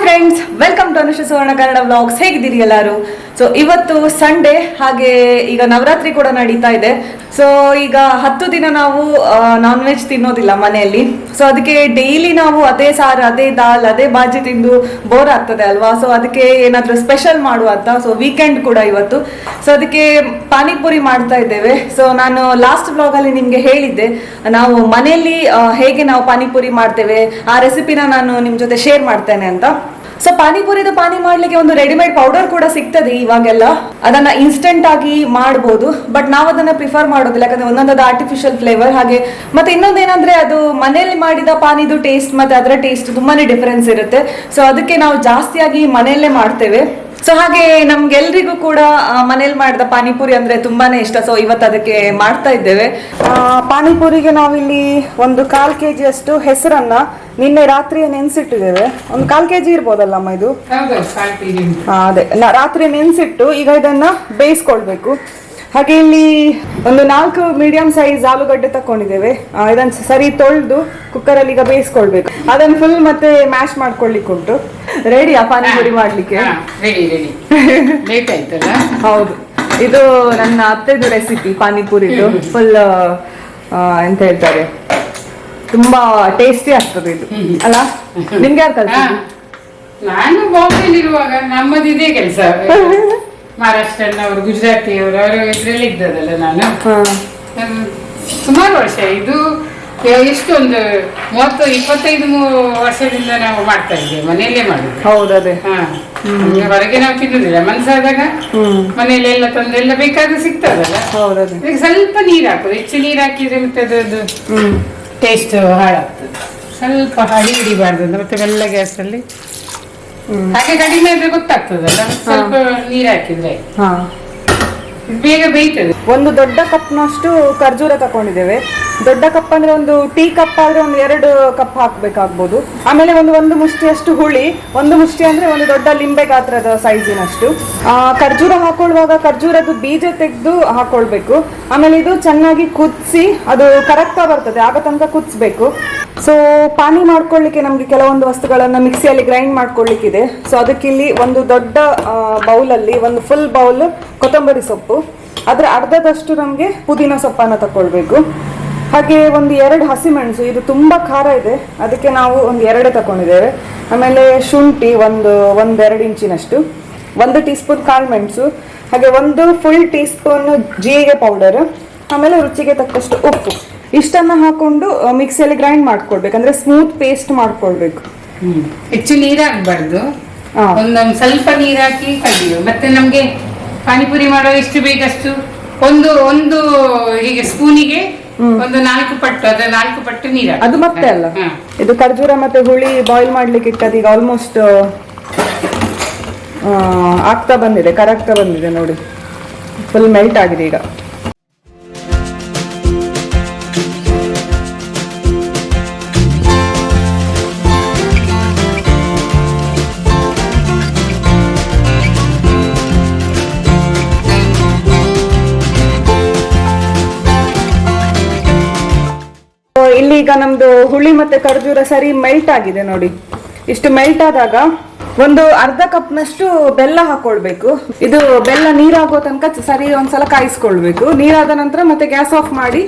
Friends, welcome to Anushree Suvarna Kannada vlogs. ಹೇಗಿದ್ದೀರಿ ಎಲ್ಲರೂ? So ಇವತ್ತು ಸಂಡೇ, ಹಾಗೆ ಈಗ ನವರಾತ್ರಿ ಕೂಡ ನಡೀತಾ ಇದೆ. ಸೊ ಈಗ 10 ದಿನ ನಾವು ನಾನ್ ವೆಜ್ ತಿನ್ನೋದಿಲ್ಲ ಮನೆಯಲ್ಲಿ. ಸೊ ಅದಕ್ಕೆ ಡೈಲಿ ನಾವು ಅದೇ ಸಾರು, ಅದೇ ದಾಲ್, ಅದೇ ಬಾಜಿ ತಿಂದು ಬೋರ್ ಆಗ್ತದೆ ಅಲ್ವಾ. ಸೊ ಅದಕ್ಕೆ ಏನಾದರೂ ಸ್ಪೆಷಲ್ ಮಾಡುವ ಅಂತ. ಸೊ ವೀಕೆಂಡ್ ಕೂಡ ಇವತ್ತು. ಸೊ ಅದಕ್ಕೆ ಪಾನಿಪುರಿ ಮಾಡ್ತಾ ಇದ್ದೇವೆ. ಸೊ ನಾನು ಲಾಸ್ಟ್ ವ್ಲಾಗಲ್ಲಿ ನಿಮಗೆ ಹೇಳಿದ್ದೆ ನಾವು ಮನೆಯಲ್ಲಿ ಹೇಗೆ ನಾವು ಪಾನಿಪುರಿ ಮಾಡ್ತೇವೆ, ಆ ರೆಸಿಪಿನ ನಾನು ನಿಮ್ಮ ಜೊತೆ ಶೇರ್ ಮಾಡ್ತೇನೆ ಅಂತ. ಸೊ ಪಾನಿಪುರಿದು ಪಾನಿ ಮಾಡ್ಲಿಕ್ಕೆ ಒಂದು ರೆಡಿಮೇಡ್ ಪೌಡರ್ ಕೂಡ ಸಿಗ್ತದೆ ಇವಾಗೆಲ್ಲ. ಅದನ್ನ ಇನ್ಸ್ಟೆಂಟ್ ಆಗಿ ಮಾಡಬಹುದು, ಬಟ್ ನಾವು ಅದನ್ನ ಪ್ರಿಫರ್ ಮಾಡೋದಿಲ್ಲ, ಯಾಕಂದ್ರೆ ಒಂದೊಂದು ಆರ್ಟಿಫಿಷಿಯಲ್ ಫ್ಲೇವರ್. ಹಾಗೆ ಮತ್ತೆ ಇನ್ನೊಂದೇನಂದ್ರೆ ಅದು ಮನೆಯಲ್ಲಿ ಮಾಡಿದ ಪಾನಿದು ಟೇಸ್ಟ್ ಮತ್ತೆ ಅದರ ಟೇಸ್ಟ್ ತುಂಬಾನೇ ಡಿಫರೆನ್ಸ್ ಇರುತ್ತೆ. ಸೊ ಅದಕ್ಕೆ ನಾವು ಜಾಸ್ತಿಯಾಗಿ ಮನೆಯಲ್ಲೇ ಮಾಡ್ತೇವೆ. ಸೊ ಹಾಗೆ ನಮ್ಗೆಲ್ರಿಗೂ ಕೂಡ ಮನೇಲಿ ಮಾಡಿದ ಪಾನಿಪುರಿ ಅಂದ್ರೆ ತುಂಬಾನೇ ಇಷ್ಟ. ಸೊ ಇವತ್ತು ಅದಕ್ಕೆ ಮಾಡ್ತಾ ಇದ್ದೇವೆ. ಪಾನಿಪುರಿಗೆ ನಾವಿಲ್ಲಿ ಒಂದು 1/4 kg ಅಷ್ಟು ಹೆಸರನ್ನ ನಿನ್ನೆ ರಾತ್ರಿ ನೆನ್ಸಿಟ್ಟಿದ್ದೇವೆ. ಒಂದು 1/4 kg ಇರ್ಬೋದಲ್ಲಮ್ಮ ಇದು? ಅದೇ ರಾತ್ರಿ ನೆನ್ಸಿಟ್ಟು ಈಗ ಇದನ್ನ ಬೇಯಿಸ್ಕೊಳ್ಬೇಕು. ಹಾಗೆ ಇಲ್ಲಿ ಒಂದು 4 ಮೀಡಿಯಂ ಸೈಜ್ ಆಲೂಗಡ್ಡೆ ತಕೊಂಡಿದ್ದೇವೆ. ಇದನ್ನ ಸರಿ ತೊಳೆದು ಕುಕ್ಕರಲ್ಲಿ ಈಗ ಬೇಯಿಸ್ಕೊಳ್ಬೇಕು. ಅದನ್ನ ಫುಲ್ ಮತ್ತೆ ಮ್ಯಾಶ್ ಮಾಡ್ಕೊಳ್ಲಿಕ್ಕೆ ಉಂಟು. ರೆಡಿಯಾ ಪಾನಿಪುರಿ ಮಾಡ್ಲಿಕ್ಕೆ? ಹೌದು, ಇದು ನನ್ನ ಅತ್ತೆದು ರೆಸಿಪಿ ಪಾನಿಪುರಿದು. ಫುಲ್ ಎಂತ ಹೇಳ್ತಾರೆ, ತುಂಬಾ ಟೇಸ್ಟಿ ಆಗ್ತದೆ ಇದು ಅಲ್ಲ? ನಿಮ್ಗೆ ಯಾರು ಕಲ್ಸಿದ್ದು? ನಾನು ಬಾಂಬೆಲಿರುವಾಗ ನಮ್ಮದು ಇದೇ ಕೆಲಸ. ಮಹಾರಾಷ್ಟ್ರನವರು, ಗುಜರಾತಿಯವರು, ಅವರು ಇದ್ರಲ್ಲಿ ಇದ್ದದಲ್ಲ ನಾನು ಸುಮಾರು ವರ್ಷ. ಇದು ಎಷ್ಟೊಂದು 30-25 ವರ್ಷದಿಂದ ನಾವು ಮಾಡ್ತಾ ಇದ್ದೇವೆ, ಮನೆಯಲ್ಲೇ ಮಾಡುದು. ಹೌದದೇ. ಹೊರಗೆ ನಾವು ತಿನ್ನುದಿಲ್ಲ. ಮನ್ಸಾದಾಗ ಮನೆಯಲ್ಲಿ ಎಲ್ಲ ತಂದೆಲ್ಲ ಬೇಕಾದ್ರೆ ಸಿಗ್ತದಲ್ಲ. ಈಗ ಸ್ವಲ್ಪ ನೀರು ಹಾಕುದು. ಹೆಚ್ಚು ನೀರು ಹಾಕಿದ್ರೆ ಮತ್ತೆ ಅದರದ್ದು ಟೇಸ್ಟ್ ಹಾಳಾಗ್ತದೆ. ಸ್ವಲ್ಪ ಹಳಿ ಹಿಡಿಬಾರ್ದು, ಮತ್ತೆ ಬೆಲ್ಲ ಗ್ಯಾಸಲ್ಲಿ ಹಾಗೆ ಕಡಿಮೆ ಆದ್ರೆ ಗೊತ್ತಾಗ್ತದಲ್ಲ. ಸ್ವಲ್ಪ ನೀರು ಹಾಕಿದ್ರೆ ಬೇಗ ಬೇಯ್ತದೆ. ಒಂದು ದೊಡ್ಡ ಕಪ್ನಷ್ಟು ಖರ್ಜೂರ ತಕೊಂಡಿದ್ದೇವೆ. ದೊಡ್ಡ ಕಪ್ ಅಂದ್ರೆ ಒಂದು ಟೀ ಕಪ್ ಆದ್ರೆ ಒಂದು 2 ಕಪ್ ಹಾಕ್ಬೇಕಾಗ್ಬೋದು. ಆಮೇಲೆ ಒಂದು ಮುಷ್ಟಿಯಷ್ಟು ಹುಳಿ, ಒಂದು ಮುಷ್ಟಿ ಅಂದ್ರೆ ಒಂದು ದೊಡ್ಡ ಲಿಂಬೆ ಗಾತ್ರದ ಸೈಜಿನಷ್ಟು. ಖರ್ಜೂರ ಹಾಕೊಳ್ಳುವಾಗ ಖರ್ಜೂರದ್ದು ಬೀಜ ತೆಗೆದು ಹಾಕೊಳ್ಬೇಕು. ಆಮೇಲೆ ಇದು ಚೆನ್ನಾಗಿ ಕುದಿಸಿ ಅದು ಕರೆಕ್ಟ್ ಬರ್ತದೆ ಆಗ ತನಕ ಕುದಿಸ್ಬೇಕು. ಸೊ ಪಾನಿ ಮಾಡ್ಕೊಳ್ಳಿಕ್ಕೆ ನಮ್ಗೆ ಕೆಲವೊಂದು ವಸ್ತುಗಳನ್ನ ಮಿಕ್ಸಿಯಲ್ಲಿ ಗ್ರೈಂಡ್ ಮಾಡ್ಕೊಳ್ಳಿಕ್ಕಿದೆ. ಸೊ ಅದಕ್ಕಿಲ್ಲಿ ಒಂದು ದೊಡ್ಡ ಬೌಲಲ್ಲಿ ಒಂದು ಫುಲ್ ಬೌಲ್ ಕೊತ್ತಂಬರಿ ಸೊಪ್ಪು, ಅದ್ರ ಅರ್ಧದಷ್ಟು ನಮಗೆ ಪುದೀನ ಸೊಪ್ಪನ್ನು ತಗೊಳ್ಬೇಕು. ಹಾಗೆ ಒಂದು 2 ಹಸಿಮೆಣಸು, ಇದು ತುಂಬಾ ಖಾರ ಇದೆ ಅದಕ್ಕೆ ನಾವು ಒಂದು 2 ತಗೊಂಡಿದ್ದೇವೆ. ಆಮೇಲೆ ಶುಂಠಿ ಒಂದು 2 ಇಂಚಿನಷ್ಟು, 1 ಟೀ ಸ್ಪೂನ್ ಕಾಳು ಮೆಣಸು, ಹಾಗೆ 1 ಫುಲ್ ಟೀ ಸ್ಪೂನ್ ಜೀರಿಗೆ ಪೌಡರ್, ಆಮೇಲೆ ರುಚಿಗೆ ತಕ್ಕಷ್ಟು ಉಪ್ಪು. ಇಷ್ಟನ್ನ ಹಾಕೊಂಡು ಮಿಕ್ಸಿಯಲ್ಲಿ ಗ್ರೈಂಡ್ ಮಾಡ್ಕೊಳ್ಬೇಕು, ಅಂದ್ರೆ ಸ್ಮೂತ್ ಪೇಸ್ಟ್ ಮಾಡ್ಕೊಳ್ಬೇಕು. ಹೆಚ್ಚು ನೀರು ಹಾಕ್ಬಾರ್ದು, ಒಂದೊಂದು ಸ್ವಲ್ಪ ನೀರು ಹಾಕಿ ಕಡಿಯು. ಮತ್ತೆ ನಮ್ಗೆ ಪಾನಿಪುರಿ ಮಾಡೋ ಎಷ್ಟು ಬೇಕಷ್ಟು ಒಂದು ಹೀಗೆ ಸ್ಪೂನಿಗೆ ಒಂದು 4 ಪಟ್ಟು, ಅದ 4 ಪಟ್ಟು ನೀರು ಅದು ಮತ್ತೆ ಅಲ್ಲ. ಇದು ಖರ್ಜೂರ ಮತ್ತೆ ಹುಳಿ ಬಾಯ್ಲ್ ಮಾಡ್ಲಿಕ್ಕೆ ಇಟ್ಟದ್ದು ಈಗ ಆಲ್ಮೋಸ್ಟ್ ಆಗ್ತಾ ಬಂದಿದೆ, ಕರೆಕ್ಟ್ ಬಂದಿದೆ ನೋಡಿ, ಫುಲ್ ಮೆಲ್ಟ್ ಆಗಿದೆ ಈಗ. ಇಲ್ಲಿ ಈಗ ನಮ್ದು ಹುಳಿ ಮತ್ತೆ ಖರ್ಜೂರ ಸರಿ ಮೆಲ್ಟ್ ಆಗಿದೆ ನೋಡಿ. ಇಷ್ಟು ಮೆಲ್ಟ್ ಆದಾಗ ಒಂದು ಅರ್ಧ ಕಪ್ನಷ್ಟು ಬೆಲ್ಲ ಹಾಕೊಳ್ಬೇಕು. ಇದು ಬೆಲ್ಲ ನೀರಾಗೋ ತನಕ ಸರಿ ಒಂದ್ಸಲ ಕಾಯಿಸ್ಕೊಳ್ಬೇಕು. ನೀರಾದ ನಂತರ ಮತ್ತೆ ಗ್ಯಾಸ್ ಆಫ್ ಮಾಡಿ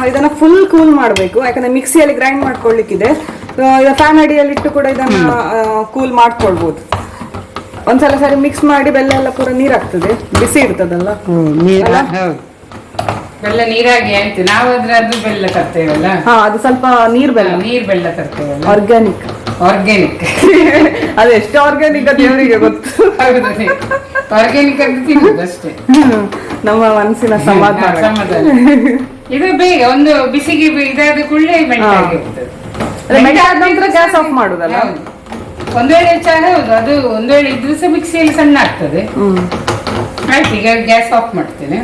ಇದನ್ನ ಫುಲ್ ಕೂಲ್ ಮಾಡಬೇಕು, ಯಾಕಂದ್ರೆ ಮಿಕ್ಸಿಯಲ್ಲಿ ಗ್ರೈಂಡ್ ಮಾಡ್ಕೊಳ್ಳಿಕ್ಕಿದೆ. ಫ್ಯಾನ್ ಅಡಿಯಲ್ಲಿ ಇಟ್ಟು ಕೂಡ ಇದನ್ನ ಕೂಲ್ ಮಾಡ್ಕೊಳ್ಬಹುದು. ಒಂದ್ಸಲ ಸರಿ ಮಿಕ್ಸ್ ಮಾಡಿ, ಬೆಲ್ಲ ಎಲ್ಲ ಪೂರ ನೀರಾಗ್ತದೆ, ಬಿಸಿ ಇರ್ತದಲ್ಲ. ಬೆಲ್ಲ ನೀರಾಗಿ ಆಯ್ತು. ನಾವು ಅದ್ರದ್ದು ಬೆಲ್ಲ ತರ್ತೇವಲ್ಲ, ಅದು ಸ್ವಲ್ಪ ನೀರ್ ಬೆಲ್ಲ ತರ್ತೇವಲ್ಲ, ಆರ್ಗ್ಯಾನಿಕ್. ಅದೆಷ್ಟು ಆರ್ಗ್ಯಾನಿಕ್ ಅದು ದೇವರಿಗೆ ಗೊತ್ತು. ಆರ್ಗ್ಯಾನಿಕ್ ಅಂತ ತಿನ್ನುದು ಅಷ್ಟೇ, ನಮ್ಮ ಮನಸ್ಸಿನ ಸಮಾಧಾನ. ಇದು ಬೇಗ ಒಂದು ಬಿಸಿಗೆ ಇದಾದ ಕೂಡಲೇ ಮೆಂಟಾಗಿರ್ತದೆ. ನಂತರ ಗ್ಯಾಸ್ ಆಫ್ ಮಾಡುದಲ್ಲ. ಒಂದು ವೇಳೆ ಹೌದು, ಅದು ಒಂದು ವೇಳೆ ಇದ್ರೂ ಸಹ ಮಿಕ್ಸಿಯಲ್ಲಿ ಸಣ್ಣ ಆಗ್ತದೆ. ಆಯ್ತು, ಈಗ ಗ್ಯಾಸ್ ಆಫ್ ಮಾಡ್ತೇನೆ.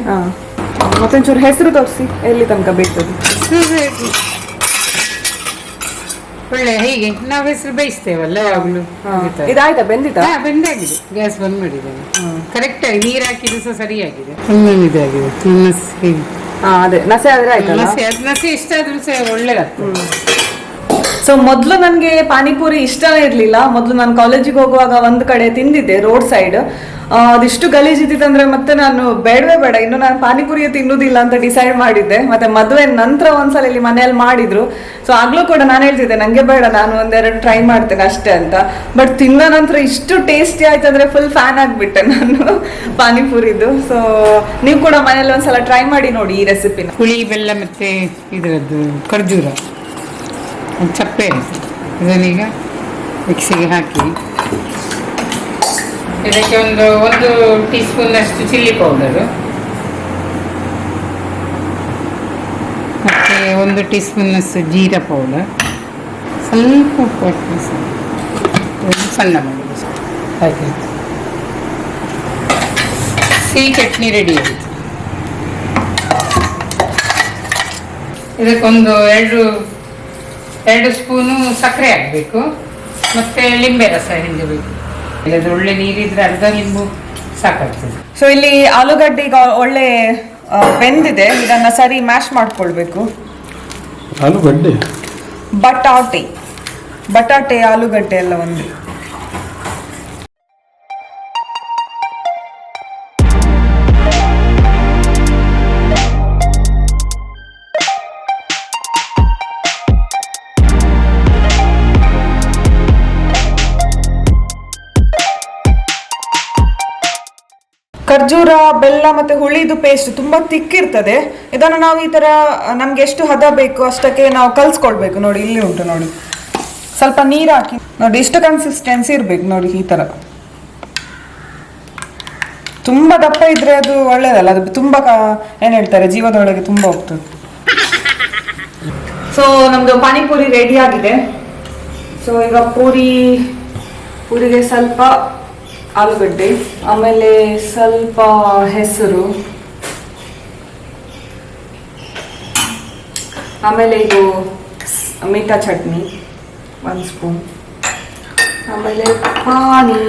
ಮತ್ತೊಂಚೂರು ಹೆಸರು ತೋರಿಸಿ, ಎಲ್ಲಿ ತನಕ ಬೇಯ್ತದೆ. ಒಳ್ಳೆ ಹೀಗೆ ನಾವು ಹೆಸರು ಬೇಯಿಸ್ತೇವಲ್ಲ ಯಾವಾಗ್ಲೂ. ಇದಾಯ್ತಾ? ಬೆಂದಿತಾ? ಬೆಂದಾಗಿದೆ. ಗ್ಯಾಸ್ ಬಂದ್ ಮಾಡಿದ್ದೇನೆ. ಕರೆಕ್ಟ್ ಆಗಿ ನೀರ್ ಹಾಕಿದ್ರು ಸಹ ಸರಿಯಾಗಿದೆ. ಇದಾಗಿದೆ. ಅದೇ ನಸೆ ಆದ್ರೆ ಆಯ್ತು. ನಸೆ ಎಷ್ಟಾದ್ರೂ ಸಹ ಒಳ್ಳೇದಾಗ್ತದೆ. ಸೊ ಮೊದಲು ನನಗೆ ಪಾನಿಪುರಿ ಇಷ್ಟನೇ ಇರಲಿಲ್ಲ. ಮೊದಲು ನಾನು ಕಾಲೇಜಿಗೆ ಹೋಗುವಾಗ ಒಂದು ಕಡೆ ತಿಂದಿದ್ದೆ ರೋಡ್ ಸೈಡ್. ಅದಿಷ್ಟು ಗಲೀಜಿದ್ದಿತ್ತಂದ್ರೆ ಮತ್ತೆ ನಾನು ಬೇಡವೇ ಬೇಡ, ಇನ್ನು ನಾನು ಪಾನಿಪುರಿ ತಿನ್ನುವುದಿಲ್ಲ ಅಂತ ಡಿಸೈಡ್ ಮಾಡಿದ್ದೆ. ಮತ್ತೆ ಮದುವೆ ನಂತರ ಒಂದ್ಸಲ ಇಲ್ಲಿ ಮನೆಯಲ್ಲಿ ಮಾಡಿದ್ರು. ಸೊ ಆಗ್ಲೂ ಕೂಡ ನಾನು ಹೇಳ್ತಿದ್ದೆ ನಂಗೆ ಬೇಡ, ನಾನು ಒಂದೆರಡು ಟ್ರೈ ಮಾಡ್ತೇನೆ ಅಷ್ಟೇ ಅಂತ. ಬಟ್ ತಿಂದ ನಂತರ ಇಷ್ಟು ಟೇಸ್ಟಿ ಆಯ್ತು ಅಂದ್ರೆ ಫುಲ್ ಫ್ಯಾನ್ ಆಗ್ಬಿಟ್ಟೆ ನಾನು ಪಾನಿಪುರಿದು. ಸೊ ನೀವು ಕೂಡ ಮನೇಲಿ ಒಂದ್ಸಲ ಟ್ರೈ ಮಾಡಿ ನೋಡಿ ಈ ರೆಸಿಪಿನ. ಹುಳಿ ಬೆಲ್ಲ ಮತ್ತು ಇದರದ್ದು ಖರ್ಜೂರ ಒಂದು ಚಪ್ಪೆ ಇರುತ್ತೆ, ಇದನ್ನೀಗ ಮಿಕ್ಸಿಗೆ ಹಾಕಿ ಇದಕ್ಕೆ ಒಂದು ಟೀ ಸ್ಪೂನಷ್ಟು ಚಿಲ್ಲಿ ಪೌಡರು ಮತ್ತು 1 ಟೀ ಸ್ಪೂನಷ್ಟು ಜೀರಾ ಪೌಡರ್, ಸ್ವಲ್ಪ ಉಪ್ಪು ಹಾಕಿ ಸಣ್ಣ ಮಾಡೋದು ಹಾಗೆ ಸಿಹಿ ಚಟ್ನಿ ರೆಡಿ ಆಯಿತು. ಇದಕ್ಕೊಂದು ಎರಡು ಸ್ಪೂನು ಸಕ್ಕರೆ ಹಾಕಬೇಕು ಮತ್ತು ಲಿಂಬೆ ರಸ ಹಿಂಡಬೇಕು. ಇಲ್ಲದ್ರೆ ಒಳ್ಳೆ ನೀರಿದ್ರೆ ಅರ್ಧ ಲಿಂಬು ಸಾಕಾಗ್ತದೆ. ಸೊ ಇಲ್ಲಿ ಆಲೂಗಡ್ಡೆ ಈಗ ಒಳ್ಳೆ ಬೆಂದಿದೆ, ಇದನ್ನ ಸರಿ ಮ್ಯಾಶ್ ಮಾಡ್ಕೊಳ್ಬೇಕು. ಆಲೂಗಡ್ಡೆ, ಬಟಾಟೆ ಆಲೂಗಡ್ಡೆ ಎಲ್ಲ ಒಂದು. ಖರ್ಜೂರ, ಬೆಲ್ಲ ಮತ್ತೆ ಹುಳಿದು ಪೇಸ್ಟ್ ತುಂಬಾ ತಿಕ್ಕಿರ್ತದೆ. ಇದನ್ನು ನಾವು ಈ ತರ ನಮ್ಗೆ ಎಷ್ಟು ಹದ ಬೇಕು ಅಷ್ಟಕ್ಕೆ ನಾವು ಕಲ್ಸ್ಕೊಳ್ಬೇಕು. ನೋಡಿ ಇಲ್ಲಿ ಉಂಟು ನೋಡಿ, ಸ್ವಲ್ಪ ನೀರು ಹಾಕಿ ನೋಡಿ, ಇಷ್ಟು ಕನ್ಸಿಸ್ಟೆನ್ಸಿ ಇರ್ಬೇಕು ನೋಡಿ. ಈ ತರ ತುಂಬಾ ದಪ್ಪ ಇದ್ರೆ ಅದು ಒಳ್ಳೇದಲ್ಲ, ಅದು ತುಂಬಾ ಏನ್ ಹೇಳ್ತಾರೆ ಜೀವದೊಳಗೆ ತುಂಬಾ ಹೋಗ್ತದೆ. ಸೊ ನಮ್ದು ಪಾನಿಪುರಿ ರೆಡಿ ಆಗಿದೆ. ಸೊ ಈಗ ಪೂರಿಗೆ ಸ್ವಲ್ಪ ಆಲೂಗಡ್ಡೆ, ಆಮೇಲೆ ಸ್ವಲ್ಪ ಹೆಸರು, ಆಮೇಲೆ ಇದು ಮೀಠಾ ಚಟ್ನಿ 1 ಸ್ಪೂನ್, ಆಮೇಲೆ ಪಾನಿ,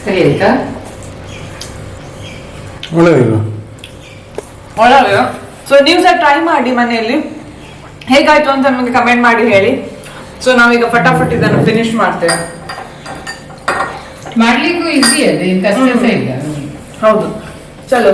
ಸರಿ ಆಯ್ತಾ? ಒಳ್ಳೆದಿಲ್ಲ. ಸೊ ನೀವು ಸಹ ಟ್ರೈ ಮಾಡಿ ಮನೆಯಲ್ಲಿ, ಹೇಗಾಯ್ತು ಅಂತ ನಮಗೆ ಕಮೆಂಟ್ ಮಾಡಿ ಹೇಳಿ. ಸೊ ನಾವೀಗ ಫಟಾಫಟ್ ಇದನ್ನು ಫಿನಿಶ್ ಮಾಡ್ತೇವೆ. ಮಾಡ್ಲಿಕ್ಕೂ ಈಸಿ ಅದೇ, ಕಷ್ಟ ಇಲ್ಲ. ಹೌದು, ಚಲೋ.